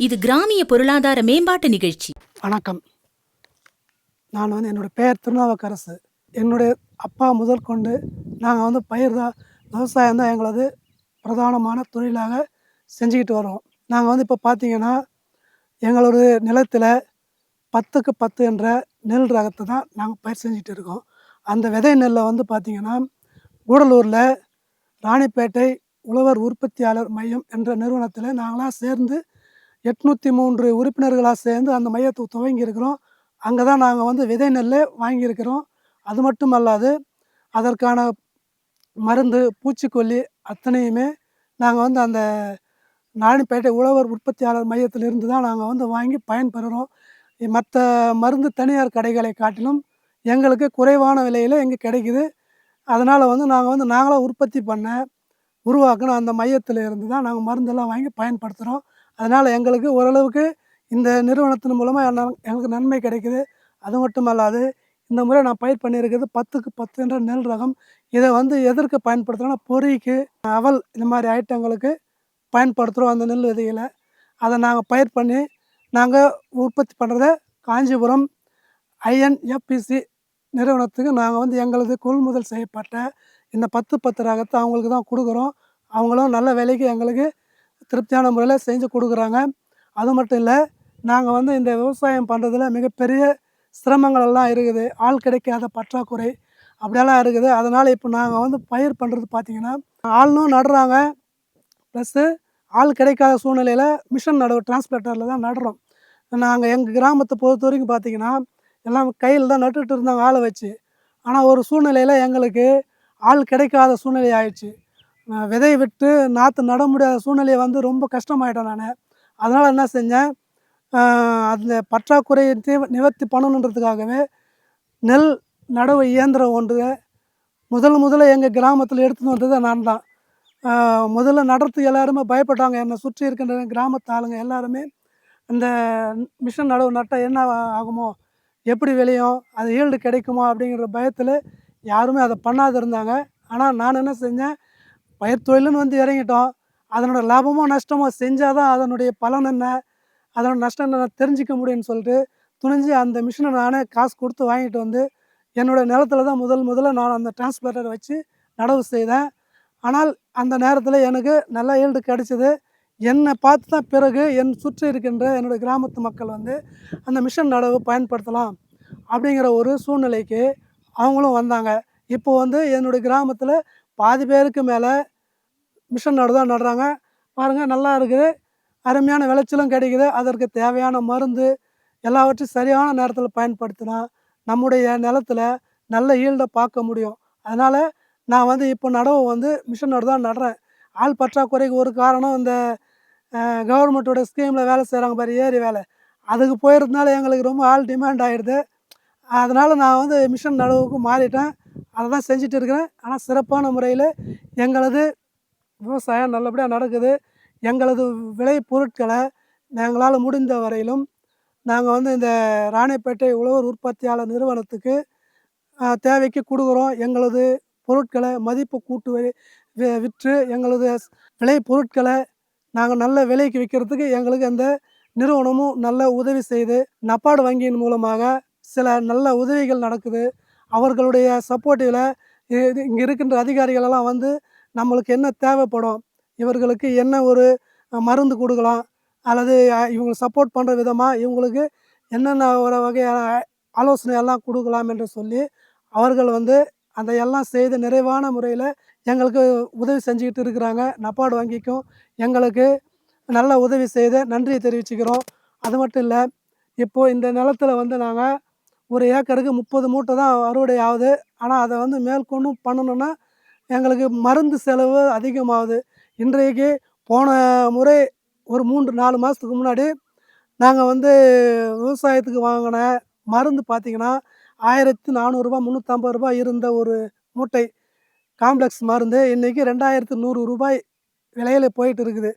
இது கிராமிய பொருளாதார மேம்பாட்டு நிகழ்ச்சி. வணக்கம். நான் என்னோடய பெயர் திருநாவுக்கரசு. என்னுடைய அப்பா முதல் கொண்டு நாங்கள் பயிர் தான், விவசாயம் தான் எங்களது பிரதானமான தொழிலாக செஞ்சுக்கிட்டு வரோம். நாங்கள் இப்போ பார்த்திங்கன்னா எங்களோட நிலத்தில் 10க்கு 10 என்ற நெல் ரகத்தை தான் நாங்கள் பயிர் செஞ்சுட்டு இருக்கோம். அந்த விதை நெல்லை பார்த்திங்கன்னா கூடலூரில் ராணிப்பேட்டை உழவர் உற்பத்தியாளர் மையம் என்ற நிறுவனத்தில் நாங்களாம் சேர்ந்து 803 உறுப்பினர்களாக சேர்ந்து அந்த மையத்தை துவங்கியிருக்கிறோம். அங்கே தான் நாங்கள் விதை நெல் வாங்கியிருக்கிறோம். அது மட்டும் அல்லாது அதற்கான மருந்து, பூச்சிக்கொல்லி அத்தனையுமே நாங்கள் அந்த ராணிப்பேட்டை உழவர் உற்பத்தியாளர் மையத்திலிருந்து தான் நாங்கள் வாங்கி பயன்பெறுகிறோம். மற்ற மருந்து தனியார் கடைகளை காட்டிலும் எங்களுக்கு குறைவான விலையில் எங்கே கிடைக்குது. அதனால் நாங்கள் நாங்களாக உற்பத்தி பண்ண உருவாக்கின அந்த மையத்தில் இருந்து தான் நாங்கள் மருந்தெல்லாம் வாங்கி பயன்படுத்துகிறோம். அதனால் எங்களுக்கு ஓரளவுக்கு இந்த நிறுவனத்தின் மூலமாக எங்களுக்கு நன்மை கிடைக்குது. அது மட்டும் அல்லாது இந்த முறை நான் பயிர் பண்ணியிருக்கிறது 10க்கு 10 என்ற நெல் ரகம். இதை எதற்கு பயன்படுத்துகிறோன்னா பொரிக்கு, அவல் இந்த மாதிரி ஐட்டங்களுக்கு பயன்படுத்துகிறோம் அந்த நெல் விதைகளை. அதை நாங்கள் பயிர் பண்ணி நாங்கள் உற்பத்தி பண்ணுறத காஞ்சிபுரம் INFPC நிறுவனத்துக்கு நாங்கள் எங்களது கொள்முதல் செய்யப்பட்ட இந்த 10-10 ரகத்தை அவங்களுக்கு தான் கொடுக்குறோம். அவங்களும் நல்ல விலைக்கு எங்களுக்கு திருப்தியான முறையில் செஞ்சு கொடுக்குறாங்க. அது மட்டும் இல்லை, நாங்கள் இந்த விவசாயம் பண்ணுறதுல மிகப்பெரிய சிரமங்களெல்லாம் இருக்குது. ஆள் கிடைக்காத பற்றாக்குறை அப்படியெல்லாம் இருக்குது. அதனால் இப்போ நாங்கள் பயிர் பண்ணுறது பார்த்திங்கன்னா ஆளும் நடுறாங்க, ப்ளஸ்ஸு ஆள் கிடைக்காத சூழ்நிலையில் மிஷின் நடவு டிரான்ஸ்பிளேட்டரில் தான் நடுறோம். நாங்கள் எங்கள் கிராமத்தை பொறுத்த வரைக்கும் பார்த்திங்கன்னா எல்லாம் கையில் தான் நட்டுட்டு இருந்தாங்க ஆளை வச்சு. ஆனால் ஒரு சூழ்நிலையில் எங்களுக்கு ஆள் கிடைக்காத சூழ்நிலை ஆயிடுச்சு. விதை விட்டு நாற்று நட முடியாத சூழ்நிலையை ரொம்ப கஷ்டமாயிட்டேன் நான். அதனால் என்ன செஞ்சேன், அந்த பற்றாக்குறையை நிவர்த்தி பண்ணணுன்றதுக்காகவே நெல் நடவு இயந்திரம் ஒன்று முதல்ல எங்கள் கிராமத்தில் எடுத்துன்னு வந்தது நான் தான். முதல்ல நடுறதுக்கு எல்லாருமே பயப்பட்டாங்க. என்னை சுற்றி இருக்கின்ற கிராமத்து ஆளுங்க எல்லாருமே இந்த மிஷின் நடவு நட்டால் என்ன ஆகுமோ, எப்படி விளையும், அது ஈல்டு கிடைக்குமோ அப்படிங்கிற பயத்தில் யாருமே அதை பண்ணாது இருந்தாங்க. ஆனால் நான் என்ன செஞ்சேன், பயிர் தொழிலுன்னு இறங்கிட்டோம். அதனோட லாபமோ நஷ்டமோ செஞ்சால் தான் அதனுடைய பலன் என்ன, அதனோட நஷ்டம் என்ன தெரிஞ்சிக்க முடியும்னு சொல்லிட்டு துணிஞ்சு அந்த மிஷினை நானே காசு கொடுத்து வாங்கிட்டு என்னோடய நிலத்தில் தான் முதல்ல நான் அந்த டிரான்ஸ்பிளேட்டரை வச்சு நடவு செய்தேன். ஆனால் அந்த நேரத்தில் எனக்கு நல்ல ஈல்டு கிடச்சிது. என்னை பார்த்து தான் பிறகு என் சுற்றி இருக்கின்ற என்னுடைய கிராமத்து மக்கள் அந்த மிஷின் நடவு பயன்படுத்தலாம் அப்படிங்கிற ஒரு சூழ்நிலைக்கு அவங்களும் வந்தாங்க. இப்போது என்னுடைய கிராமத்தில் பாதி பேருக்கு மேலே மிஷின் நடவு தான் நடுறாங்க. பாருங்கள், நல்லா இருக்குது, அருமையான விளைச்சலும் கிடைக்குது. அதற்கு தேவையான மருந்து எல்லாவற்றையும் சரியான நேரத்தில் பயன்படுத்தினா நம்முடைய நிலத்தில் நல்ல ஈல்டை பார்க்க முடியும். அதனால் நான் இப்போ நடவு மிஷின் நடவு தான் நடுறேன். ஆள் பற்றாக்குறைக்கு ஒரு காரணம் இந்த கவர்மெண்ட்டோட ஸ்கீமில் வேலை செய்கிறாங்க பாரு, ஏரி வேலை, அதுக்கு போயிருந்தனால எங்களுக்கு ரொம்ப ஆள் டிமாண்ட் ஆகிடுது. அதனால் நான் மிஷின் நடவுக்கு மாறிட்டேன். அதை தான் செஞ்சுட்டு இருக்கிறேன். ஆனால் சிறப்பான முறையில் எங்களது விவசாயம் நல்லபடியாக நடக்குது. எங்களது விளை பொருட்களை எங்களால் முடிந்த வரையிலும் நாங்கள் இந்த ராணிப்பேட்டை உழவர் உற்பத்தியாளர் நிறுவனத்துக்கு தேவைக்கு கொடுக்குறோம். எங்களது பொருட்களை மதிப்பு கூட்டு விற்று எங்களது விளை பொருட்களை நாங்கள் நல்ல விலைக்கு விற்கிறதுக்கு எங்களுக்கு அந்த நிறுவனமும் நல்ல உதவி செய்து, நபார்டு வங்கியின் மூலமாக சில நல்ல உதவிகள் நடக்குது. அவர்களுடைய சப்போர்ட்டிவில் இங்கே இருக்கின்ற அதிகாரிகளெல்லாம் நம்மளுக்கு என்ன தேவைப்படும், இவர்களுக்கு என்ன ஒரு மருந்து கொடுக்கலாம், அல்லது இவங்களை சப்போர்ட் பண்ணுற விதமாக இவங்களுக்கு என்னென்ன ஒரு வகையான ஆலோசனையெல்லாம் கொடுக்கலாம் என்று சொல்லி அவர்கள் அதையெல்லாம் செய்து நிறைவான முறையில் எங்களுக்கு உதவி செஞ்சுக்கிட்டு இருக்கிறாங்க. நபார்டு வங்கிக்கும் எங்களுக்கு நல்ல உதவி செய்து நன்றியை தெரிவிச்சுக்கிறோம். அது மட்டும் இல்லை, இப்போது இந்த நிலத்தில் நாங்கள் ஒரு ஏக்கருக்கு 30 மூட்டை தான் அறுவடை ஆகுது. ஆனால் அதை மேற்கொண்டும் பண்ணணுன்னா எங்களுக்கு மருந்து செலவு அதிகமாகுது. இன்றைக்கு போன முறை ஒரு 3-4 மாதத்துக்கு முன்னாடி நாங்கள் விவசாயத்துக்கு வாங்கின மருந்து பார்த்திங்கன்னா 1400 ரூபா 350 ரூபா இருந்த ஒரு மூட்டை காம்ப்ளெக்ஸ் மருந்து இன்றைக்கி 2100 ரூபாய் விலையில் போயிட்டு இருக்குது.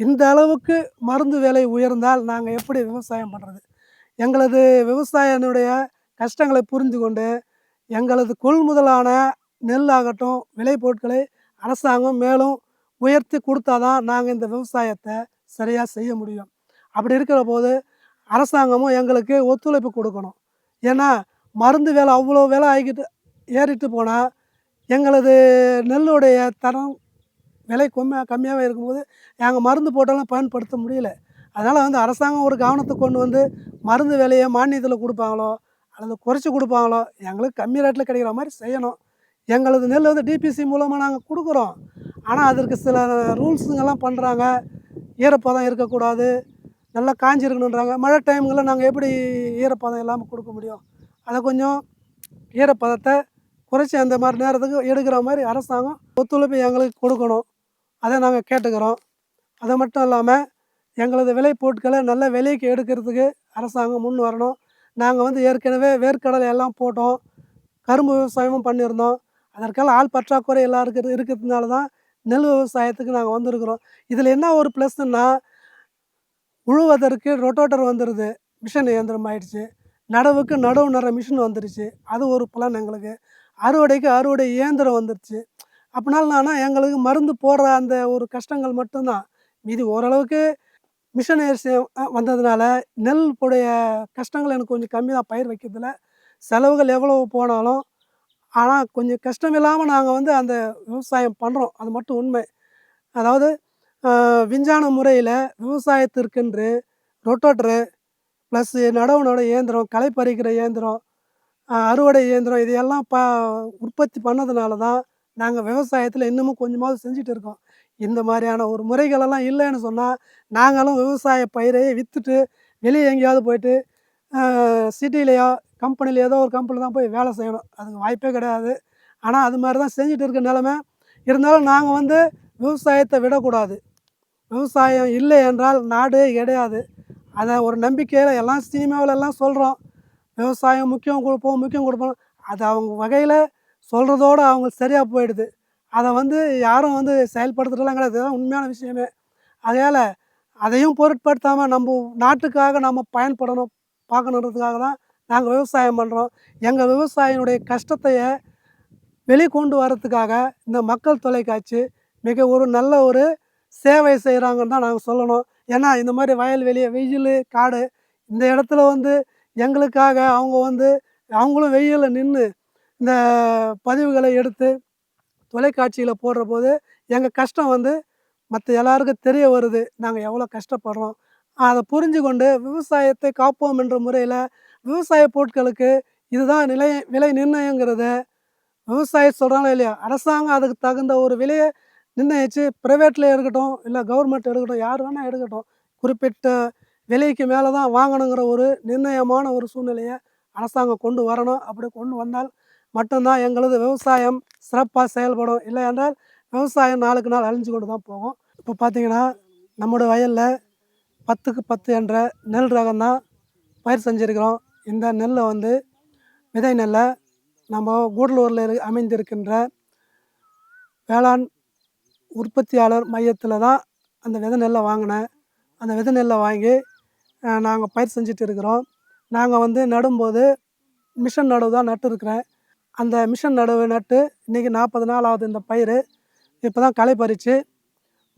இந்த அளவுக்கு மருந்து விலை உயர்ந்தால் நாங்கள் எப்படி விவசாயம் பண்ணுறது? எங்களது விவசாயினுடைய கஷ்டங்களை புரிந்து கொண்டு எங்களது கொள்முதலான நெல் ஆகட்டும், விளை பொருட்களை அரசாங்கம் மேலும் உயர்த்தி கொடுத்தா தான் நாங்கள் இந்த விவசாயத்தை சரியாக செய்ய முடியும். அப்படி இருக்கிற போது அரசாங்கமும் எங்களுக்கு ஒத்துழைப்பு கொடுக்கணும். ஏன்னா மருந்து விலை அவ்வளோ விலை ஆகிக்கிட்டு ஏறிட்டு போனால் எங்களது நெல்லுடைய தரம் விலை கம்மியாகவே இருக்கும்போது நாங்கள் மருந்து போட்டாலும் பயன்படுத்த முடியல. அதனால் வந்து அரசாங்கம் ஒரு கவனத்தை கொண்டு வந்து மருந்து விலையை மானியத்தில் கொடுப்பாங்களோ அல்லது குறைச்சி கொடுப்பாங்களோ, எங்களுக்கு கம்மி ரேட்டில் கிடைக்கிற மாதிரி செய்யணும். எங்களது நெல் வந்து டிபிசி மூலமாக நாங்கள் கொடுக்குறோம். ஆனால் அதற்கு சில ரூல்ஸுங்கெல்லாம் பண்ணுறாங்க. ஈரப்பதம் இருக்கக்கூடாது, நல்லா காஞ்சிருக்கணுன்றாங்க. மழை டைம்களில் நாங்கள் எப்படி ஈரப்பதம் இல்லாமல் கொடுக்க முடியும்? அதை கொஞ்சம் ஈரப்பதத்தை குறைச்சி அந்த மாதிரி நேரத்துக்கு எடுக்கிற மாதிரி அரசாங்கம் ஒத்துழைப்பு எங்களுக்கு கொடுக்கணும். அதை நாங்கள் கேட்டுக்கிறோம். அது மட்டும் இல்லாமல் எங்களது விளைபொருட்களை நல்ல விலைக்கு எடுக்கிறதுக்கு அரசாங்கம் முன் வரணும். நாங்கள் வந்து ஏற்கனவே வேர்க்கடலை எல்லாம் போட்டோம், கரும்பு விவசாயமும் பண்ணியிருந்தோம். அதற்கெல்லாம் ஆள் பற்றாக்குறை எல்லாம் இருக்கிறதுனால தான் நெல் விவசாயத்துக்கு நாங்கள் வந்திருக்கிறோம். இதில் என்ன ஒரு ப்ளஸ்ன்னா, உழுவதற்கு ரொட்டோட்டர் வந்துடுது, மிஷின் இயந்திரம் ஆயிடுச்சு. நடவுக்கு நடவு நடுற மிஷின் வந்துடுச்சு, அது ஒரு பலன் எங்களுக்கு. அறுவடைக்கு அறுவடை இயந்திரம் வந்துடுச்சு. அப்படினால எங்களுக்கு மருந்து போடுற அந்த ஒரு கஷ்டங்கள் மட்டும்தான். மீதி ஓரளவுக்கு மிஷின் வந்ததுனால நெல் உடைய கஷ்டங்கள் எனக்கு கொஞ்சம் கம்மி தான். பயிர் வைக்கிறதுல செலவுகள் எவ்வளவு போனாலும், ஆனால் கொஞ்சம் கஷ்டம் இல்லாமல் நாங்கள் வந்து அந்த விவசாயம் பண்ணுறோம். அது மட்டும் உண்மை. அதாவது விஞ்ஞான முறையில் விவசாயத்திற்கென்று ரொட்டோட்டரு ப்ளஸ் நடவு இயந்திரம், களை பறிக்கிற இயந்திரம், அறுவடை இயந்திரம் இதையெல்லாம் உற்பத்தி பண்ணதுனால தான் நாங்கள் விவசாயத்தில் இன்னமும் கொஞ்சமாவது செஞ்சுட்டு இருக்கோம். இந்த மாதிரியான ஒரு முறைகளெல்லாம் இல்லைன்னு சொன்னால் நாங்களும் விவசாய பயிரையே விற்றுட்டு வெளியே எங்கேயாவது போய்ட்டு சிட்டிலேயோ கம்பெனியில் ஏதோ ஒரு கம்பெனியில் தான் போய் வேலை செய்யணும். அதுக்கு வாய்ப்பே கிடையாது. ஆனால் அது மாதிரி தான் செஞ்சுட்டு இருக்க நிலமை. இருந்தாலும் நாங்கள் வந்து விவசாயத்தை விடக்கூடாது. விவசாயம் இல்லை என்றால் நாடே கிடையாது. அதை ஒரு நம்பிக்கையில் எல்லாம் சினிமாவிலெல்லாம் சொல்கிறோம், விவசாயம் முக்கியம் கொடுப்போம். அது அவங்க வகையில் சொல்கிறதோடு அவங்க சரியாக போயிடுது. அதை வந்து யாரும் வந்து செயல்படுத்துறதுலாம் கிடையாது. அதுதான் உண்மையான விஷயமே. அதனால் அதையும் பொருட்படுத்தாமல் நம்ம நாட்டுக்காக நம்ம பயன்படணும் பார்க்கணுன்றதுக்காக தான் நாங்கள் விவசாயம் பண்ணுறோம். எங்கள் விவசாயினுடைய கஷ்டத்தைய வெளிக்கொண்டு வரத்துக்காக இந்த மக்கள் தொலைக்காட்சி மிக ஒரு நல்ல ஒரு சேவை செய்கிறாங்கன்னு தான் நாங்கள் சொல்லணும். ஏன்னா இந்த மாதிரி வயல்வெளி, வெயில், காடு இந்த இடத்துல வந்து எங்களுக்காக அவங்க வந்து அவங்களும் வெயிலில் நின்று இந்த பதிவுகளை எடுத்து தொலைக்காட்சியில் போடுற போது எங்கள் கஷ்டம் வந்து மற்ற எல்லாருக்கும் தெரிய வருது. நாங்கள் எவ்வளோ கஷ்டப்படுறோம். அதை புரிஞ்சு கொண்டு விவசாயத்தை காப்போம் என்ற முறையில் விவசாய பொருட்களுக்கு இதுதான் விலை நிர்ணயங்கிறத விவசாயம் சொல்கிறாங்களோ இல்லையா, அரசாங்கம் அதுக்கு தகுந்த ஒரு விலையை நிர்ணயித்து ப்ரைவேட்டில் இருக்கட்டும், இல்லை கவர்மெண்ட் எடுக்கட்டும், யார் வேணால் எடுக்கட்டும், குறிப்பிட்ட விலைக்கு மேலே தான் வாங்கணுங்கிற ஒரு நிர்ணயமான ஒரு சூழ்நிலையை அரசாங்கம் கொண்டு வரணும். அப்படி கொண்டு வந்தால் மட்டும்தான் எங்களது விவசாயம் சிறப்பாக செயல்படும். இல்லை என்றால் விவசாயம் நாளுக்கு நாள் அழிஞ்சு கொண்டு தான் போகும். இப்போ பார்த்திங்கன்னா நம்முடைய வயலில் 10க்கு 10 என்ற நெல் ரகம் தான் பயிர் செஞ்சுருக்கிறோம். இந்த நெல்லை வந்து விதை நெல்லை நம்ம கூடலூரில் அமைந்திருக்கின்ற வேளாண் உற்பத்தியாளர் மையத்தில் தான் அந்த விதை நெல்லை வாங்கினேன். அந்த விதை நெல்லை வாங்கி நாங்கள் பயிர் செஞ்சுட்டு இருக்கிறோம். நாங்கள் வந்து நடும்போது மிஷின் நடவு தான் நட்டுருக்கிறேன். அந்த மிஷின் நடவு நட்டு இன்றைக்கி 40 நாள் ஆகுது. இந்த பயிர் இப்போ தான் களை பறித்து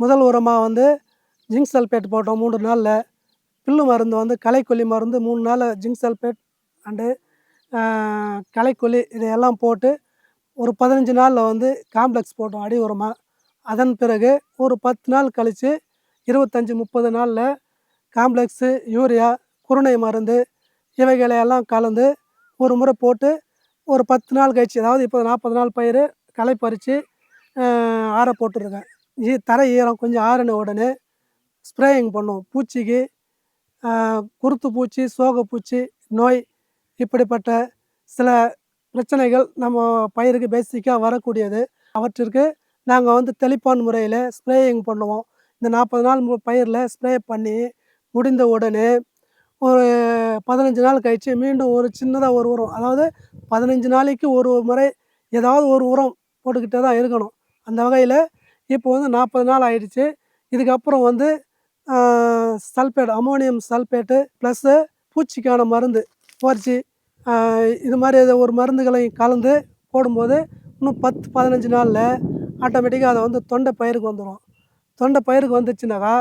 முதல் உரமாக வந்து ஜிங்க் சல்பேட் போட்டோம் 3 நாளில். புல்லு மருந்து வந்து களைக்கொல்லி மருந்து 3 நாளில் ஜிங்க் சல்பேட் அண்டு களைக்கொல்லி இதையெல்லாம் போட்டு ஒரு 15 நாளில் வந்து காம்ப்ளெக்ஸ் போட்டோம் அடி உரமாக. அதன் பிறகு ஒரு 10 நாள் கழித்து 25-30 நாளில் காம்ப்ளெக்ஸு, யூரியா, குருணை மருந்து இவைகளையெல்லாம் கலந்து ஒரு முறை போட்டு ஒரு 10 நாள் கழிச்சு, அதாவது இப்போ 40 நாள் பயிர் களை பறித்து ஆற போட்டுருக்கேன். தரை ஈரம் கொஞ்சம் ஆறின உடனே ஸ்ப்ரேயிங் பண்ணுவோம். பூச்சிக்கு குருத்து பூச்சி, சோகைப்பூச்சி நோய் இப்படிப்பட்ட சில பிரச்சனைகள் நம்ம பயிருக்கு பேசிக்காக வரக்கூடியது. அவற்றிற்கு நாங்கள் வந்து தெளிப்பான் முறையில் ஸ்ப்ரேயிங் பண்ணுவோம். இந்த 40 நாள் பயிரில் ஸ்ப்ரே பண்ணி முடிந்த உடனே ஒரு 15 நாள் கழித்து மீண்டும் ஒரு சின்னதாக ஒரு உரம், அதாவது 15 நாளைக்கு ஒரு முறை ஏதாவது ஒரு உரம் போட்டுக்கிட்டே தான் இருக்கணும். அந்த வகையில் இப்போ வந்து 40 நாள் ஆயிடுச்சு. இதுக்கப்புறம் வந்து சல்பேட், அமோனியம் சல்பேட்டு ப்ளஸ்ஸு பூச்சிக்கான மருந்து போர்ச்சி இது மாதிரி ஒரு மருந்துகளை கலந்து போடும்போது இன்னும் 10-15 நாளில் ஆட்டோமேட்டிக்காக அதை வந்து தொண்டை பயிருக்கு வந்துடும். தொண்டை பயிருக்கு வந்துச்சுனாக்கா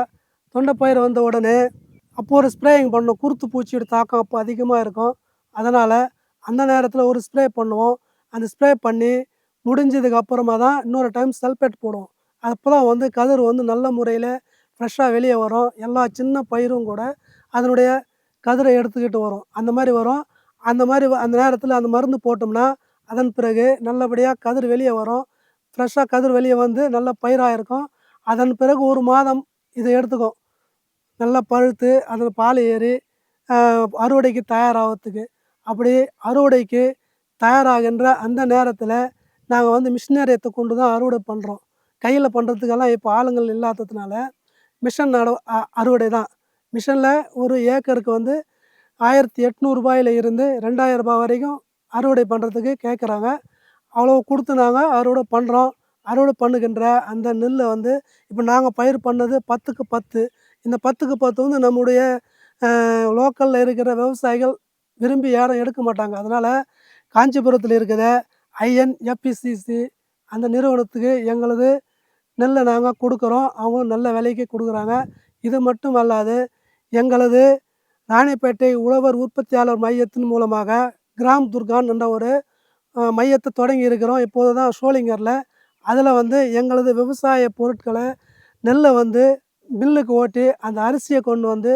தொண்டை பயிர் வந்த உடனே அப்போது ஒரு ஸ்ப்ரேயிங் பண்ணணும். குருத்து பூச்சியோட தாக்கம் அப்போ அதிகமாக இருக்கும். அதனால் அந்த நேரத்தில் ஒரு ஸ்ப்ரே பண்ணுவோம். அந்த ஸ்ப்ரே பண்ணி முடிஞ்சதுக்கு அப்புறமா தான் இன்னொரு டைம் சல்பேட் போடுவோம். அப்போ தான் வந்து கதிர் வந்து நல்ல முறையில் ஃப்ரெஷ்ஷாக வெளியே வரும். எல்லா சின்ன பயிரும் கூட அதனுடைய கதிரை எடுத்துக்கிட்டு வரும். அந்த மாதிரி வரும். அந்த மாதிரி அந்த நேரத்தில் அந்த மருந்து போட்டோம்னா அதன் பிறகு நல்லபடியாக கதிர் வெளியே வரும். ஃப்ரெஷ்ஷாக கதிர் வெளியே வந்து நல்ல பயிராக இருக்கும். அதன் பிறகு 1 மாதம் இதை எடுத்துக்கும். நல்லா பழுத்து அதில் பால் ஏறி அறுவடைக்கு தயாராகிறதுக்கு. அப்படி அறுவடைக்கு தயாராகின்ற அந்த நேரத்தில் நாங்கள் வந்து மிஷினரியத்தை கொண்டு தான் அறுவடை பண்ணுறோம். கையில் பண்ணுறதுக்கெல்லாம் இப்போ ஆளுங்கள் இல்லாததுனால மிஷின் அறுவடை தான். மிஷினில் ஒரு ஏக்கருக்கு வந்து ரூ. 1800 இருந்து ரூ. 2000 வரைக்கும் அறுவடை பண்ணுறதுக்கு கேட்குறாங்க. அவ்வளோ கொடுத்து நாங்கள் அறுவடை பண்ணுறோம். அறுவடை பண்ணுகின்ற அந்த நெல்லை வந்து இப்போ நாங்கள் பயிர் பண்ணது 10க்கு 10. இந்த 10க்கு 10 வந்து நம்முடைய லோக்கலில் இருக்கிற விவசாயிகள் விரும்பி யாரும் எடுக்க மாட்டாங்க. அதனால் காஞ்சிபுரத்தில் இருக்கிற INFCC அந்த நிறுவனத்துக்கு எங்களது நெல்லை நாங்கள் கொடுக்குறோம். அவங்களும் நல்ல விலைக்கு கொடுக்குறாங்க. இது மட்டும் அல்லாது எங்களது ராணிப்பேட்டை உழவர் உற்பத்தியாளர் மையத்தின் மூலமாக கிராம் துர்கான் என்ற ஒரு மையத்தை தொடங்கி இருக்கிறோம். இப்போது தான் ஷோலிங்கரில். அதில் வந்து எங்களது விவசாய பொருட்களை நெல்லை வந்து மில்லுக்கு ஓட்டி அந்த அரிசியை கொண்டு வந்து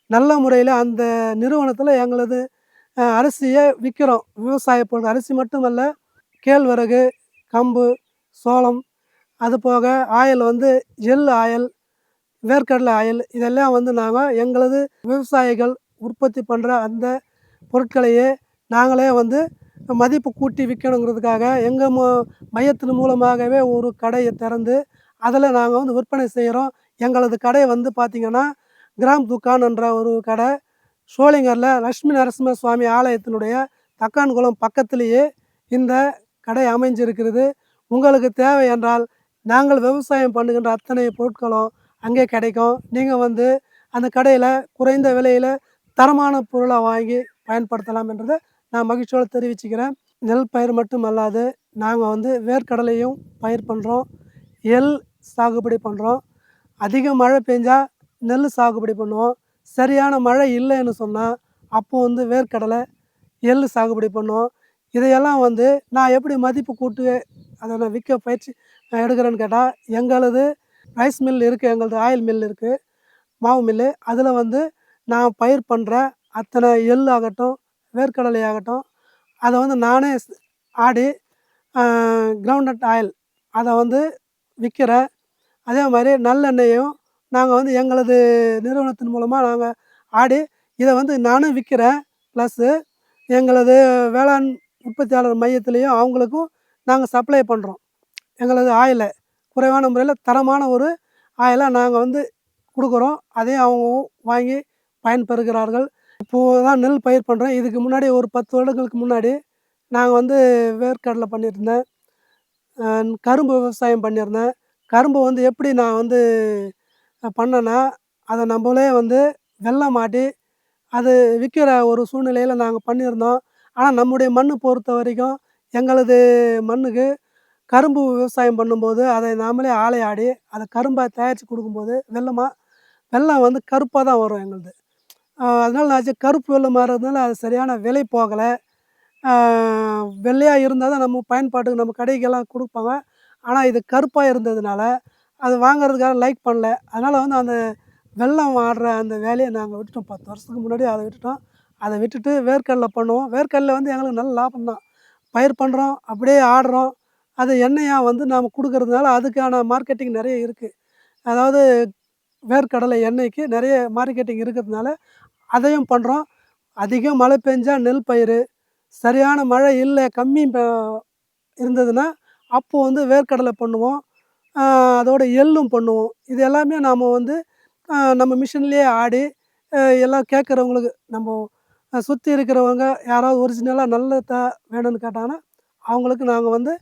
நல்ல முறையில் அந்த நிறுவனத்தில் எங்களது அரிசியை விற்கிறோம். விவசாய பொருள் அரிசி மட்டுமல்ல, கேழ்வரகு, கம்பு, சோளம், அது போக ஆயில் வந்து ஆயில், வேர்க்கடலை ஆயில் இதெல்லாம் வந்து நாங்கள் எங்களது விவசாயிகள் உற்பத்தி பண்ணுற அந்த பொருட்களையே நாங்களே வந்து மதிப்பு கூட்டி விற்கணுங்கிறதுக்காக எங்கள் மையத்தின் மூலமாகவே ஒரு கடையை திறந்து அதில் நாங்கள் வந்து விற்பனை செய்கிறோம். எங்களது கடை வந்து பார்த்திங்கன்னா கிராம் துக்கான் என்ற ஒரு கடை ஷோலிங்கரில் லட்சுமி நரசிம்ம சுவாமி ஆலயத்தினுடைய தக்கான்குளம் பக்கத்திலேயே இந்த கடை அமைஞ்சிருக்கிறது. உங்களுக்கு தேவை என்றால் நாங்கள் விவசாயம் பண்ணுகின்ற அத்தனை பொருட்களும் அங்கே கிடைக்கும். நீங்கள் வந்து அந்த கடையில் குறைந்த விலையில் தரமான பொருளை வாங்கி பயன்படுத்தலாம் என்றதை நான் மகிழ்ச்சியோடு தெரிவிச்சுக்கிறேன். நெல் பயிர் மட்டும் அல்லாது நாங்கள் வந்து வேர்க்கடலையும் பயிர் பண்ணுறோம். எள் சாகுபடி பண்ணுறோம். அதிக மழை பெஞ்சால் நெல் சாகுபடி பண்ணுவோம். சரியான மழை இல்லைன்னு சொன்னால் அப்போது வந்து வேர்க்கடலை, எள் சாகுபடி பண்ணுவோம். இதையெல்லாம் வந்து நான் எப்படி மதிப்பு கூட்டு அதை நான் விற்க பயிற்சி எடுக்கிறேன்னு கேட்டால், எங்களது ரைஸ் மில் இருக்குது, எங்களது ஆயில் மில் இருக்குது, மாவு மில்லு. அதில் வந்து நான் பயிர் பண்ணுற அத்தனை எள் ஆகட்டும், வேர்க்கடலை ஆகட்டும், அதை வந்து நானே ஆடி கிரவுண்ட்நட் ஆயில் அதை வந்து விற்கிறேன். அதே மாதிரி நல்லெண்ணெயும் நாங்கள் வந்து எங்களது நிறுவனத்தின் மூலமாக நாங்கள் ஆடி இதை வந்து நானும் விற்கிறேன். ப்ளஸ்ஸு எங்களது வேளாண் உற்பத்தியாளர் மையத்திலையும் அவங்களுக்கும் நாங்கள் சப்ளை பண்ணுறோம். எங்களது ஆயிலை குறைவான முறையில் தரமான ஒரு ஆயிலாக நாங்கள் வந்து கொடுக்குறோம். அதையும் அவங்க வாங்கி பயன்பெறுகிறார்கள். இப்போது தான் நெல் பயிர் பண்ணுறோம். இதுக்கு முன்னாடி ஒரு 10 வருடங்களுக்கு முன்னாடி நாங்கள் வந்து வேர்க்கடலை பண்ணியிருந்தேன், கரும்பு விவசாயம் பண்ணியிருந்தேன். கரும்பு வந்து எப்படி நான் வந்து பண்ணேன்னா, அதை நம்மளே வந்து வெல்லம் ஆட்டி அது விற்கிற ஒரு சூழ்நிலையில் நாங்கள் பண்ணியிருந்தோம். ஆனால் நம்முடைய மண் பொறுத்த வரைக்கும் எங்களது மண்ணுக்கு கரும்பு விவசாயம் பண்ணும்போது அதை நாமளே ஆலை ஆடி அதை கரும்பாக தயாரித்து கொடுக்கும்போது வெல்லம் வந்து கருப்பாக தான் வரும் எங்களுது. அதனால நான் கருப்பு வெல்லம் மாறுறதுனால அது சரியான விலை போகலை. வெள்ளையாக இருந்தால் தான் நம்ம பயன்பாட்டுக்கு நம்ம கடைக்கெல்லாம் கொடுப்பாங்க. ஆனால் இது கருப்பாக இருந்ததுனால அது வாங்குறதுக்காக லைக் பண்ணல. அதனால் வந்து அந்த வெல்லம் ஆடுற அந்த வேலையை நாங்கள் விட்டுட்டோம். 10 வருஷத்துக்கு முன்னாடி அதை விட்டுட்டோம். அதை விட்டுட்டு வேர்க்கடலை பண்ணுவோம். வேர்க்கடலை வந்து எங்களுக்கு நல்ல லாபம் தான். பயிர் பண்ணுறோம், அப்படியே ஆடுறோம். அது எண்ணெயாக வந்து நாம் கொடுக்கறதுனால அதுக்கான மார்க்கெட்டிங் நிறைய இருக்குது. அதாவது வேர்க்கடலை எண்ணெய்க்கு நிறைய மார்க்கெட்டிங் இருக்கிறதுனால அதையும் பண்ணுறோம். அதிகம் மழை பெஞ்சா நெல் பயிர், சரியான மழை இல்லை கம்மி இருந்ததுன்னா அப்போது வந்து வேர்க்கடலை பண்ணுவோம். அதோட எள்ளும் பண்ணுவோம். இது எல்லாமே நாம் வந்து நம்ம மிஷின்லேயே ஆடி எல்லாம் கேட்குறவங்களுக்கு நம்ம சுற்றி இருக்கிறவங்க யாராவது ஒரிஜினலாக நல்லதா வேணும்னு கேட்டாங்கன்னா அவங்களுக்கு நாங்கள் வந்து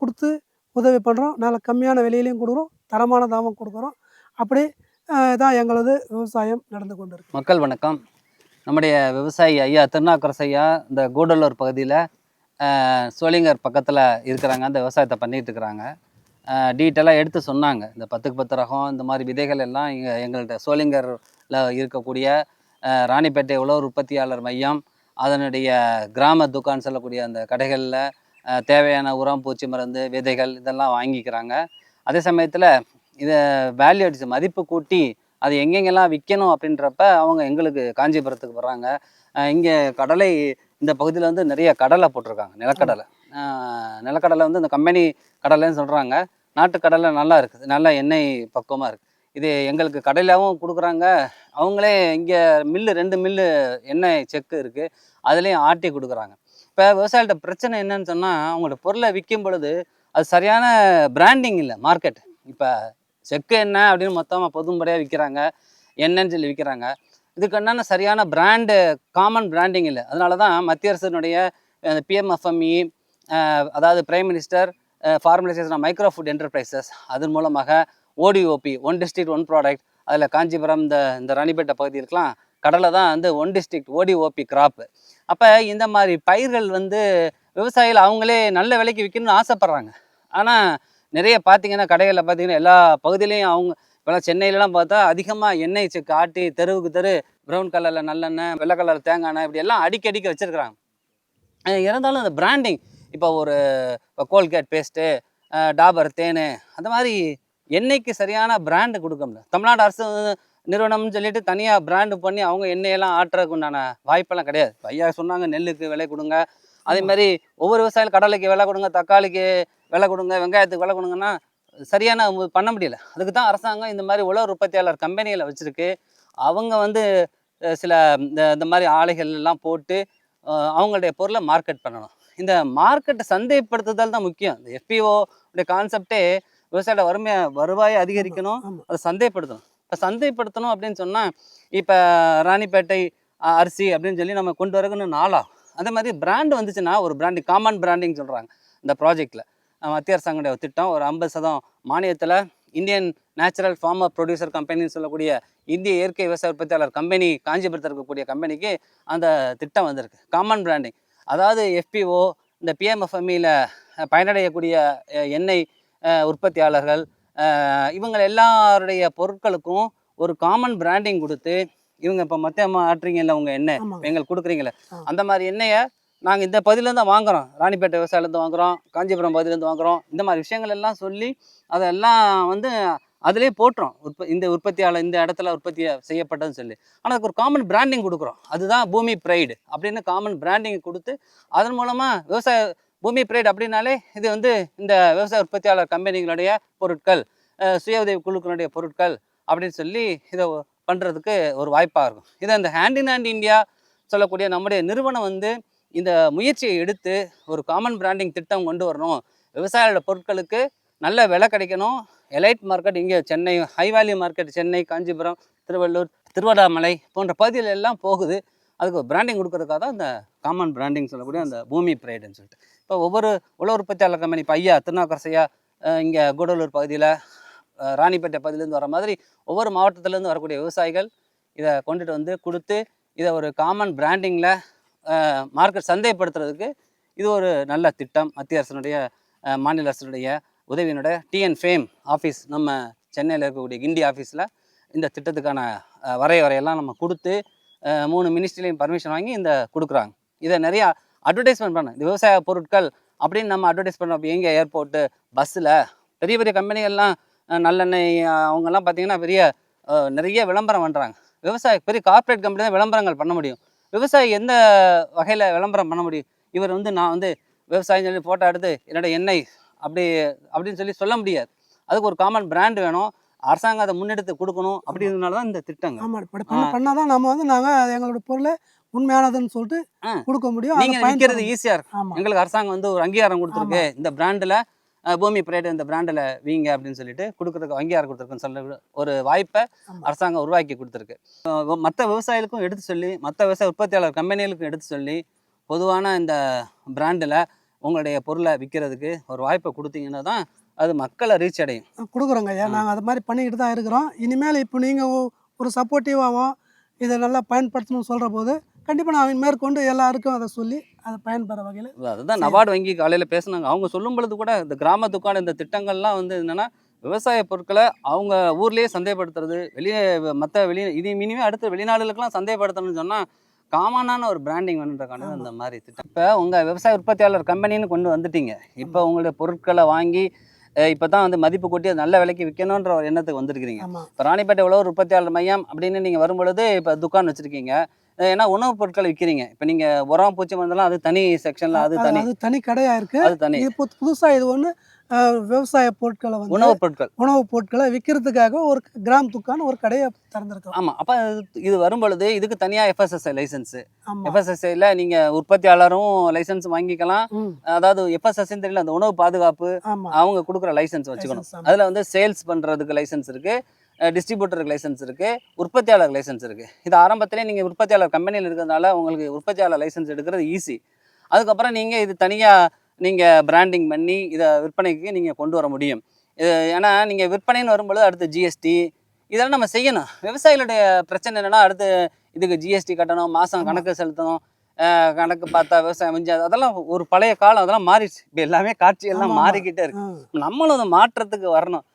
கொடுத்து உதவி பண்ணுறோம். நல்ல கம்மியான விலையிலையும் கொடுக்குறோம், தரமானதாகவும் கொடுக்குறோம். அப்படி தான் எங்களது விவசாயம் நடந்து கொண்டு இருக்கு. மக்கள் வணக்கம். நம்முடைய விவசாயி ஐயா திருநாவுக்கரசு ஐயா இந்த கூடலூர் பகுதியில் சோளிங்கர் பக்கத்தில் இருக்கிறாங்க. அந்த விவசாயத்தை பண்ணிகிட்டு இருக்கிறாங்க. டீட்டெயிலாக எடுத்து சொன்னாங்க. இந்த 10க்கு 10 ரகம் இந்த மாதிரி விதைகள் எல்லாம் எங்கள்கிட்ட சோளிங்கர் இருக்கக்கூடிய ராணிப்பேட்டை உழவர் உற்பத்தியாளர் மையம், அதனுடைய கிராம துக்கான்னு சொல்லக்கூடிய அந்த கடைகளில் தேவையான உரம், பூச்சி மருந்து, விதைகள் இதெல்லாம் வாங்கிக்கிறாங்க. அதே சமயத்தில் இதை வேல்யூ அடிச்சு மதிப்பு கூட்டி அது எங்கெங்கெல்லாம் விற்கணும் அப்படின்றப்ப அவங்க எங்களுக்கு காஞ்சிபுரத்துக்கு வர்றாங்க. இங்கே கடலை இந்த பகுதியில் வந்து நிறைய கடலை போட்டிருக்காங்க, நிலக்கடலை. நிலக்கடலை வந்து இந்த கம்பெனி கடலைன்னு சொல்கிறாங்க. நாட்டு கடலை நல்லா இருக்குது, நல்லா எண்ணெய் பக்குவமாக இருக்குது. இது எங்களுக்கு கடையிலாவும் கொடுக்குறாங்க. அவங்களே இங்கே மில்லு 2 மில்லு எண்ணெய் செக்கு இருக்குது, அதுலேயும் ஆட்டி கொடுக்குறாங்க. இப்போ விவசாயிகிட்ட பிரச்சனை என்னன்னு சொன்னால், அவங்களோட பொருளை விற்கும் பொழுது அது சரியான பிராண்டிங் இல்லை, மார்க்கெட். இப்போ செக்கு எண்ணெய் அப்படின்னு மொத்தமாக பொதும்படியாக விற்கிறாங்க, எண்ணெய்ன்னு சொல்லி விற்கிறாங்க. இதுக்கு என்னென்ன சரியான பிராண்டு, காமன் பிராண்டிங் இல்லை. அதனால தான் மத்திய அரசினுடைய PMFME, அதாவது prime minister formalisation of micro food enterprises, அதன் மூலமாக ODOP, one district one product, அதில் காஞ்சிபுரம் இந்த ராணிப்பேட்டை பகுதிகளுக்கெலாம் கடலை தான் வந்து ஒன் டிஸ்ட்ரிக்ட் ODOP கிராப்பு. அப்போ இந்த மாதிரி பயிர்கள் வந்து விவசாயிகள் அவங்களே நல்ல விலைக்கு விற்கணும்னு ஆசைப்பட்றாங்க. ஆனால் நிறைய பார்த்தீங்கன்னா கடைகளில் பார்த்தீங்கன்னா எல்லா பகுதியிலையும் அவங்க இப்போலாம் சென்னையிலலாம் பார்த்தா அதிகமாக எண்ணெய் செக்கு ஆட்டி தெருவுக்கு தெரு ப்ரௌன் கலரில் நல்லெண்ணெய், வெள்ளை கலர் தேங்காய் எண்ணெய் இப்படி எல்லாம் அடிக்கடிக்க வச்சுருக்குறாங்க. இருந்தாலும் அந்த பிராண்டிங், இப்போ ஒரு கோல்கேட் பேஸ்ட்டு, டாபர் தேன், அந்த மாதிரி எண்ணெய்க்கு சரியான பிராண்டு கொடுக்க முடியல. தமிழ்நாடு அரசு நிறுவனம்னு சொல்லிட்டு தனியாக பிராண்டு பண்ணி அவங்க எண்ணெயெல்லாம் ஆட்டுறதுக்கு உண்டான வாய்ப்பெல்லாம் கிடையாது. ஐயா சொன்னாங்க நெல்லுக்கு விலை கொடுங்க, அதே மாதிரி ஒவ்வொரு விவசாயிகள் கடலைக்கு விலை கொடுங்க, தக்காளிக்கு விலை கொடுங்க, வெங்காயத்துக்கு விலை கொடுங்கன்னா சரியான பண்ண முடியல. அதுக்கு தான் அரசாங்கம் இந்த மாதிரி உழவர் உற்பத்தியாளர் கம்பெனிகளை வச்சுருக்கு. அவங்க வந்து சில இந்த மாதிரி ஆலைகள் எல்லாம் போட்டு அவங்களுடைய பொருளை மார்க்கெட் பண்ணணும். இந்த மார்க்கெட்டை சந்தைப்படுத்துதல் தான் முக்கியம். இந்த FPO உடைய கான்செப்டே விவசாயியோட வருவாயை அதிகரிக்கணும், அதை சந்தைப்படுத்தணும். இப்போ சந்தைப்படுத்தணும் அப்படின்னு சொன்னால், இப்போ ராணிப்பேட்டை அரிசி அப்படின்னு சொல்லி நம்ம கொண்டு வரக்குன்னு நாளாகும். அதே மாதிரி பிராண்டு வந்துச்சுன்னா, ஒரு பிராண்டிங், காமன் பிராண்டிங் சொல்கிறாங்க இந்த ப்ராஜெக்டில். மத்திய அரசாங்கடைய திட்டம் ஒரு 50% மானியத்தில் இந்தியன் நேச்சுரல் ஃபார்மர் ப்ரொடியூசர் கம்பெனின்னு சொல்லக்கூடிய இந்திய இயற்கை விவசாய உற்பத்தியாளர் கம்பெனி, காஞ்சிபுரத்தில் இருக்கக்கூடிய கம்பெனிக்கு அந்த திட்டம் வந்திருக்கு. காமன் பிராண்டிங், அதாவது FPO, இந்த PMFMEயில் பயனடையக்கூடிய எண்ணெய் உற்பத்தியாளர்கள், இவங்க எல்லாருடைய பொருட்களுக்கும் ஒரு காமன் பிராண்டிங் கொடுத்து, இவங்க இப்போ மொத்தமாக ஆட்டுறீங்கல்ல உங்கள் எண்ணெய், எங்களுக்கு கொடுக்குறீங்களே, அந்த மாதிரி எண்ணெயை நாங்கள் இந்த பகுதியிலேருந்து தான் வாங்குகிறோம், ராணிப்பேட்டை விவசாயிலேருந்து வாங்குகிறோம், காஞ்சிபுரம் பகுதியிலேருந்து வாங்குகிறோம், இந்த மாதிரி விஷயங்கள் எல்லாம் சொல்லி அதெல்லாம் வந்து அதிலே போட்டுரும். இந்த உற்பத்தியாளர் இந்த இடத்துல உற்பத்தி செய்யப்பட்டதுன்னு சொல்லி. ஆனால் அதுக்கு ஒரு காமன் பிராண்டிங் கொடுக்குறோம். அதுதான் பூமி ப்ரைடு அப்படின்னு காமன் பிராண்டிங் கொடுத்து, அதன் மூலமாக விவசாய பூமி ப்ரைடு அப்படின்னாலே இது வந்து இந்த விவசாய உற்பத்தியாளர் கம்பெனிகளுடைய பொருட்கள், சுய உதவி குழுக்களுடைய பொருட்கள் அப்படின்னு சொல்லி இதை பண்ணுறதுக்கு ஒரு வாய்ப்பாக இருக்கும். இதை இந்த ஹேண்ட் இன் ஹேண்ட் இந்தியா சொல்லக்கூடிய நம்முடைய நிறுவனம் வந்து இந்த முயற்சியை எடுத்து ஒரு காமன் பிராண்டிங் திட்டம் கொண்டு வரணும். விவசாயிகளோட பொருட்களுக்கு நல்ல விலை கிடைக்கணும். எலைட் மார்க்கெட் இங்கே Chennai, high value market Chennai, Kanchipuram, Tiruvallur, Tiruvannamalai போன்ற பகுதியில் எல்லாம் போகுது. அதுக்கு பிராண்டிங் கொடுக்கறதுக்காக தான் இந்த காமன் பிராண்டிங் சொல்லக்கூடிய அந்த பூமி ப்ரைடுன்னு சொல்லிட்டு. இப்போ ஒவ்வொரு உழவர் உற்பத்தியாளர் கம்பெனி, இப்போ ஐயா திருநாவுக்கரசையா இங்கே கூடலூர் பகுதியில், ராணிப்பேட்டை பகுதியிலேருந்து வர மாதிரி ஒவ்வொரு மாவட்டத்திலேருந்து வரக்கூடிய விவசாயிகள் இதை கொண்டுட்டு வந்து கொடுத்து, இதை ஒரு காமன் பிராண்டிங்கில் மார்க்கெட் சந்தைப்படுத்துறதுக்கு இது ஒரு நல்ல திட்டம். மத்திய அரசினுடைய மாநில அரசினுடைய உதவியினுடைய TNFAME ஆஃபீஸ், நம்ம சென்னையில் இருக்கக்கூடிய கிண்டி ஆஃபீஸில் இந்த திட்டத்துக்கான வரையறையெல்லாம் நம்ம கொடுத்து 3 மினிஸ்ட்ரிலையும் பர்மிஷன் வாங்கி இந்த கொடுக்குறாங்க. இதை நிறையா அட்வர்டைஸ்மெண்ட் பண்ண, இந்த விவசாய பொருட்கள் அப்படின்னு நம்ம அட்வர்டைஸ் பண்ணோம். இப்போ எங்கே ஏர்போர்ட்டு, பஸ்ஸில், பெரிய பெரிய கம்பெனிகள்லாம் நல்லெண்ணெய் அவங்கெல்லாம் பார்த்திங்கன்னா பெரிய நிறைய விளம்பரம் பண்ணுறாங்க. பெரிய கார்ப்பரேட் கம்பெனி தான் விளம்பரங்கள் பண்ண முடியும். விவசாயி எந்த வகையில் விளம்பரம் பண்ண முடியும்? இவர் வந்து நான் வந்து விவசாயம் சொல்லி ஃபோட்டோ எடுத்து என்னோட எண்ணெய் அப்படின்னு சொல்லி சொல்ல முடியாது. அதுக்கு ஒரு காமன் பிராண்ட் வேணும், அரசாங்கம் அதை முன்னெடுத்து கொடுக்கணும். அப்படின்றதுனால தான் இந்த திட்டங்கள். ஆமாம், இப்படி பண்ணால் தான் நம்ம வந்து நாங்கள் எங்களோட பொருளை உண்மையானதுன்னு சொல்லிட்டு கொடுக்க முடியும். நீங்கள் விற்கிறது ஈஸியாக இருக்கும். எங்களுக்கு அரசாங்கம் வந்து ஒரு அங்கீகாரம் கொடுத்துருக்கு, இந்த பிராண்டில் பூமி ப்ரைடு இந்த பிராண்டில் வீங்க அப்படின்னு சொல்லிட்டு கொடுக்குறதுக்கு அங்கீகாரம் கொடுத்துருக்குன்னு சொல்ல ஒரு வாய்ப்பை அரசாங்கம் உருவாக்கி கொடுத்துருக்கு. மற்ற விவசாயிகளுக்கும் எடுத்து சொல்லி, மற்ற விவசாய உற்பத்தியாளர் கம்பெனிகளுக்கும் எடுத்து சொல்லி, பொதுவான இந்த பிராண்டில் உங்களுடைய பொருளை விற்கிறதுக்கு ஒரு வாய்ப்பை கொடுத்தீங்கன்னா தான் அது மக்களை ரீச் அடையும். கொடுக்குறோங்க ஐயா, நாங்கள் அது மாதிரி பண்ணிக்கிட்டு தான் இருக்கிறோம். இனிமேல் இப்போ நீங்கள் ஒரு சப்போர்ட்டிவாகவும் இதை நல்லா பயன்படுத்தணும்னு சொல்கிற போது கண்டிப்பாக நான் மேற்கொண்டு எல்லாருக்கும் அதை சொல்லி அதை பயன்பெற வகையில். அதுதான் நபார்டு வங்கி காலையில் பேசுனாங்க. அவங்க சொல்லும் பொழுது கூட இந்த கிராமத்துக்கான இந்த திட்டங்கள்லாம் வந்து என்னென்னா விவசாய பொருட்களை அவங்க ஊர்லேயே சந்தைப்படுத்துறது, வெளியே இது இனிமே அடுத்து வெளிநாடுகளுக்கெல்லாம் சந்தைப்படுத்தணும்னு சொன்னால் காமனான ஒரு பிராண்டிங் வேணுன்றக்காண்டி ஆமா. இந்த மாதிரி திட்டம். இப்போ உங்கள் விவசாய உற்பத்தியாளர் கம்பெனின்னு கொண்டு வந்துட்டீங்க. இப்போ உங்களுடைய பொருட்களை வாங்கி இப்போ தான் வந்து மதிப்பு கூட்டி அது நல்ல விலைக்கு விற்கணுன்ற ஒரு எண்ணத்துக்கு வந்திருக்கிறீங்க. ஆமா. இப்போ ராணிப்பேட்டை உழவர் உற்பத்தியாளர் மையம் அப்படின்னு நீங்கள் வரும்பொழுது இப்போ துக்கான் வச்சுருக்கீங்க. ஏன்னா உணவுப் பொருட்களை விற்கிறீங்க. இப்போ நீங்கள் உரம் பூச்சி மருந்தெல்லாம் அது தனி செக்ஷனில் அது தனி அது தனி கடையா இருக்கு. அது தனி இப்போ புதுசா இது ஒண்ணு விவசாய பொருட்களை வந்து உணவுப் பொருட்கள். உணவுப் பொருட்களை விற்கிறதுக்காக ஒரு கிராம் துக்கான ஒரு கடையை திறந்திருக்கோம். ஆமாம். அப்போ இது வரும்பொழுது இதுக்கு தனியாக எஃப்எஸ்எஸ்ஐ லைசன்ஸு. ஆமா. எஃப்எஸ்எஸ்ஐயில் நீங்கள் உற்பத்தியாளரும் லைசன்ஸ் வாங்கிக்கலாம். ம். அதாவது எஃப்எஸ்எஸ்ன்னு தெரியல, அந்த உணவு பாதுகாப்பு ஆமா. அவங்க கொடுக்குற லைசன்ஸ் வச்சுக்கணும். license, ஆமா. அதில் வந்து சேல்ஸ் பண்ணுறதுக்கு லைசன்ஸ் இருக்குது, டிஸ்ட்ரிபியூட்டருக்கு லைசன்ஸ் இருக்குது, உற்பத்தியாளர் லைசன்ஸ் இருக்குது. இது ஆரம்பத்திலே நீங்கள் உற்பத்தியாளர் கம்பெனியில் இருக்கிறதுனால உங்களுக்கு உற்பத்தியாளர் லைசன்ஸ் எடுக்கிறது ஈஸி. அதுக்கப்புறம் நீங்கள் இது தனியாக நீங்கள் பிராண்டிங் பண்ணி இதை விற்பனைக்கு நீங்கள் கொண்டு வர முடியும். இது ஏன்னா நீங்கள் விற்பனைன்னு வரும்பொழுது அடுத்து ஜிஎஸ்டி இதெல்லாம் நம்ம செய்யணும். விவசாயிகளுடைய பிரச்சனை என்னென்னா அடுத்து இதுக்கு ஜிஎஸ்டி கட்டணும், மாதம் ஆமா. கணக்கு செலுத்தணும், கணக்கு பார்த்தா விவசாயம் முடிஞ்சு அதெல்லாம் ஒரு பழைய காலம், அதெல்லாம் மாறிடுச்சு. இப்போ எல்லாமே காட்சியெல்லாம் ஆமா, ஆமா. மாறிக்கிட்டே இருக்கு. நம்மளும் அந்த மாற்றத்துக்கு வரணும்.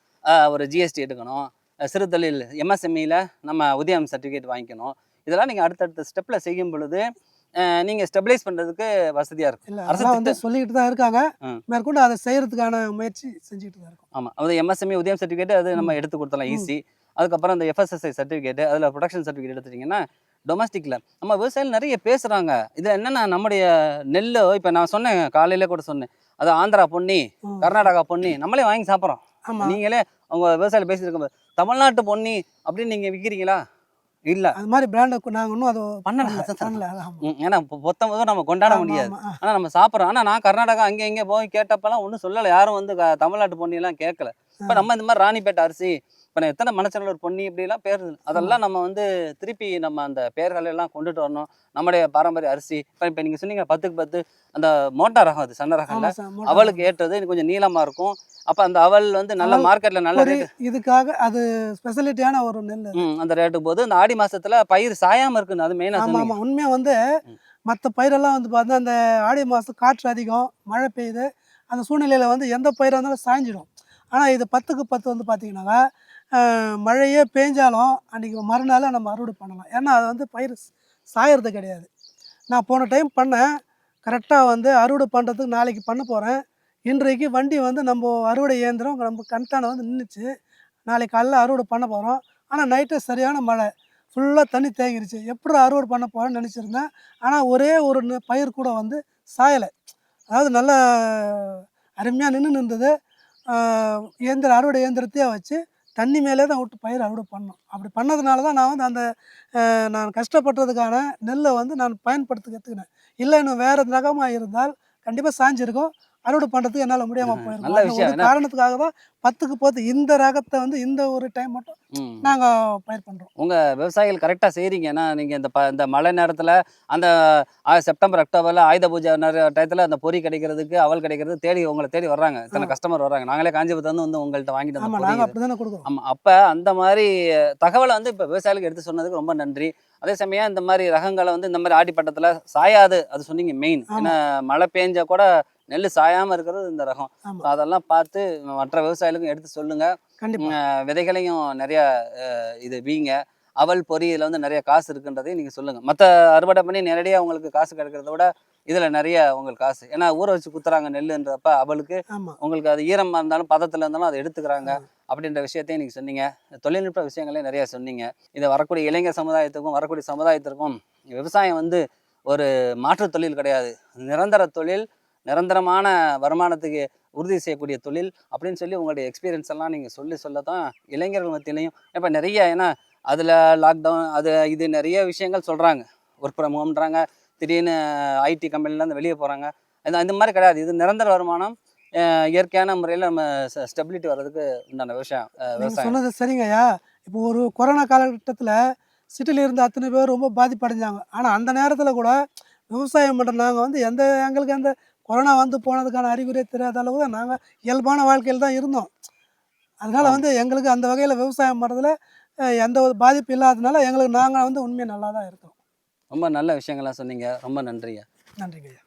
ஒரு ஜிஎஸ்டி எடுக்கணும், சிறு தொழில் எம்எஸ்எம்இயில் நம்ம உதயம் சர்டிஃபிகேட் வாங்கிக்கணும். இதெல்லாம் நீங்கள் அடுத்தடுத்த ஸ்டெப்பில் செய்யும் பொழுது நீங்கள் ஸ்டெபிலைஸ் பண்ணுறதுக்கு வசதியாக இருக்கும். இல்ல அரசு அதெல்லாம் வந்து சொல்லிக்கிட்டு தான் இருக்காங்க. ம். மேற்கொண்டு அதை செய்யறதுக்கான முயற்சி செஞ்சுட்டு தான் இருக்கோம். ஆமாம். அது எம்எஸ்எம்இ உதயம் சர்டிஃபிகேட் அது நம்ம எடுத்து கொடுத்தலாம் ம். ஈஸி. அதுக்கப்புறம் இந்த எஃப்எஸ்எஸ்ஐ சர்டிஃபிகேட், அதில் ப்ரொடக்ஷன் சர்டிஃபிகேட் எடுத்துட்டிங்கன்னா டொமஸ்டிக்கில் நம்ம விவசாயிகள் நிறைய பேசுகிறாங்க. இதில் என்னென்னா நம்முடைய நெல் இப்போ நான் சொன்னேன், காலையிலே கூட சொன்னேன், அது ஆந்திரா பொன்னி, ம். கர்நாடகா பொன்னி நம்மளே வாங்கி சாப்பிட்றோம். ஆமா. நீங்களே அவங்க விவசாயிகள் பேசியிருக்கும் தமிழ்நாட்டு பொன்னி அப்படின்னு நீங்கள் விற்கிறீங்களா? இல்லை, அது மாதிரி பிராண்டை நாங்கள் இன்னும் அதை பண்ணல. பண்ணல. அது ஆமா. ஏன்னா பொத்தம் நம்ம கொண்டாட ஆமா, முடியாது. ஆமா. ஆனால் நம்ம சாப்பிட்றோம். ஆனால் நான் கர்நாடகா அங்கே இங்கே போய் கேட்டப்பெல்லாம் ஒன்றும் சொல்லலை. யாரும் வந்து தமிழ்நாட்டு பொன்னியெல்லாம் கேட்கல. இப்போ நம்ம இந்த மாதிரி ராணிப்பேட்டை அரிசி, இப்போ நான் எத்தனை மனச்சநல்லூர் பொன்னி இப்படிலாம் பேர் இருக்கு. அதெல்லாம் நம்ம வந்து திருப்பி நம்ம அந்த பேர்களை எல்லாம் கொண்டுட்டு வரணும். நம்முடைய பாரம்பரிய அரிசி இப்போ நீங்கள் சொன்னீங்க 10க்கு 10 அந்த மோட்டார் ரகம், அது சன்ன ரகம் ஆமா இல்லை, சார், அவளுக்கு ஏற்றது. இது கொஞ்சம் நீளமாக இருக்கும். அப்போ அந்த அவல் வந்து நல்ல மார்க்கெட்டில் நல்ல ஒரு ரேட்டு. இதுக்காக அது ஸ்பெஷாலிட்டியான ஒரு நெல். அந்த ரேட்டு போது இந்த ஆடி மாசத்துல பயிர் சாயாமல் இருக்குன்னு அது மெயினாக ஆமா சொன்னீங்க. ஆமா. உண்மையா வந்து ம். மற்ற பயிரெல்லாம் வந்து பார்த்தா அந்த ஆடி மாதம் காற்று அதிகம், மழை பெய்யுது, அந்த சூழ்நிலையில் வந்து எந்த பயிராக இருந்தாலும் சாய்ஞ்சிடும். ஆனால் இது 10க்கு 10 வந்து பார்த்தீங்கன்னாக்கா மழையே பேஞ்சாலும் அன்றைக்கி மறுநாள் நம்ம அறுவடை பண்ணலாம். ஏன்னா அது வந்து பயிர் சாயறது கிடையாது. நான் போன டைம் பண்ணேன், கரெக்டாக வந்து அறுவடை பண்ணுறதுக்கு நாளைக்கு பண்ண போகிறேன். இன்றைக்கு வண்டி வந்து நம்ம அறுவடை இயந்திரம் நம்ம கண்தான வந்து நின்றுச்சு. நாளைக்கு காலைல அறுவடை பண்ண போகிறோம். ஆனால் நைட்டு சரியான மழை, ஃபுல்லாக தண்ணி தேங்கிருச்சு. எப்படி அறுவடை பண்ண போகிறேன்னு நினச்சிருந்தேன். ஆனால் ஒரே ஒரு பயிர் கூட வந்து சாயலை. அதாவது நல்லா அருமையாக நின்று இருந்தது. அறுவடை இயந்திரத்தையே வச்சு தண்ணி மேலே தான் விட்டு பயிர் அறுவடை பண்ணோம். அப்படி பண்ணதுனால தான் நான் வந்து அந்த நான் கஷ்டப்பட்டதுக்கான நெல்லை வந்து நான் பயன்படுத்த கற்றுக்கினேன். இல்லை இன்னும் வேறு ரகமாக இருந்தால் கண்டிப்பாக சாஞ்சிருக்கும். அறுவடை பண்ணுறதுக்கு என்னால் முடியாமல் போயிருக்கும். நல்ல அந்த விஷயம். ஒரு காரணத்துக்காக தான் 10க்கு 10 இந்த ரகத்தை வந்து இந்த ஒரு டைம் மட்டும் நாங்கள் பயிர் பண்ணுறோம். உங்கள் விவசாயிகள் கரெக்டாக செய்கிறீங்க. ஏன்னா நீங்கள் இந்த மழை நேரத்தில் அந்த செப்டம்பர் அக்டோபரில் ஆயுத பூஜை டயத்தில் அந்த பொறி கிடைக்கிறதுக்கு அவல் கிடைக்கிறது தேடி உங்களை தேடி வர்றாங்க. இத்தனை கஸ்டமர் வர்றாங்க. நாங்களே காஞ்சிபுரத்துலேருந்து வந்து உங்கள்கிட்ட வாங்கிட்டு ஆமாம், வந்தோம். நாங்கள் அப்படி தானே கொடுக்குறோம். ஆமாம். அப்போ அந்த மாதிரி தகவலை வந்து இப்போ விவசாயிகளுக்கு எடுத்து சொன்னதுக்கு ரொம்ப நன்றி. அதே சமயம் இந்த மாதிரி ரகங்களை வந்து இந்த மாதிரி ஆடிப்பட்டத்தில் சாயாது, அது சொன்னீங்க மெயின். ஏன்னா மழை பெஞ்சா கூட நெல் சாயாமல் இருக்கிறது இந்த ரகம். ஆமாம், அதெல்லாம் பார்த்து மற்ற விவசாயிகளுக்கும் எடுத்து சொல்லுங்கள். கண்டிப்பாக. விதைகளையும் நிறையா இது வீங்க. அவல் பொறி இதில் வந்து நிறைய காசு இருக்குன்றதையும் நீங்கள் சொல்லுங்கள். மற்ற அறுவடை பண்ணி நேரடியாக உங்களுக்கு காசு கிடைக்கிறத விட இதில் நிறைய உங்களுக்கு காசு. ஏன்னா ஊற வச்சு குத்துறாங்க நெல்லுன்றப்ப அவளுக்கு ஆமாம், உங்களுக்கு அது ஈரமாக இருந்தாலும் பதத்தில் இருந்தாலும் அதை எடுத்துக்கிறாங்க அப்படின்ற விஷயத்தையும் நீங்கள் சொன்னீங்க. தொழில்நுட்ப விஷயங்களையும் நிறையா சொன்னீங்க. இதை வரக்கூடிய இளைஞர் சமுதாயத்துக்கும் வரக்கூடிய சமுதாயத்திற்கும் விவசாயம் வந்து ஒரு மாற்றுத் தொழில் கிடையாது, நிரந்தர தொழில், நிரந்தரமான வருமானத்துக்கு உறுதி செய்யக்கூடிய தொழில் அப்படின்னு சொல்லி உங்களுடைய எக்ஸ்பீரியன்ஸ் எல்லாம் நீங்கள் சொல்ல தான் இளைஞர்கள் மத்தியிலையும் இப்போ நிறைய, ஏன்னா அதில் லாக்டவுன் அது இது நிறைய விஷயங்கள் சொல்கிறாங்க. ஒர்க் ஃப்ரம் ஹோம்ன்றாங்க, திடீர்னு ஐடி கம்பெனிலேருந்து வெளியே போகிறாங்க. இந்த மாதிரி கிடையாது. இது நிரந்தர வருமானம், இயற்கையான முறையில் நம்ம ஸ்டெபிலிட்டி வர்றதுக்கு உண்டான விவசாயம். சொன்னது சரிங்கய்யா. இப்போ ஒரு கொரோனா காலகட்டத்தில் சிட்டியில் இருந்த அத்தனை பேர் ரொம்ப பாதிப்படைஞ்சாங்க. ஆனால் அந்த நேரத்தில் கூட விவசாயம் பண்ணுற நாங்கள் வந்து எங்களுக்கு அந்த கொரோனா வந்து போனதுக்கான அறிகுறியே தெரியாத அளவு தான் நாங்கள் இயல்பான வாழ்க்கையில் தான் இருந்தோம். அதனால் வந்து எங்களுக்கு அந்த வகையில் விவசாயம் பண்ணுறதுல எந்த ஒரு பாதிப்பு இல்லாததுனால எங்களுக்கு நாங்கள் வந்து உண்மையாக நல்லா தான் இருக்கோம். ரொம்ப நல்ல விஷயங்கள்லாம் சொன்னீங்க. ரொம்ப நன்றிங்க. நன்றிங்கய்யா.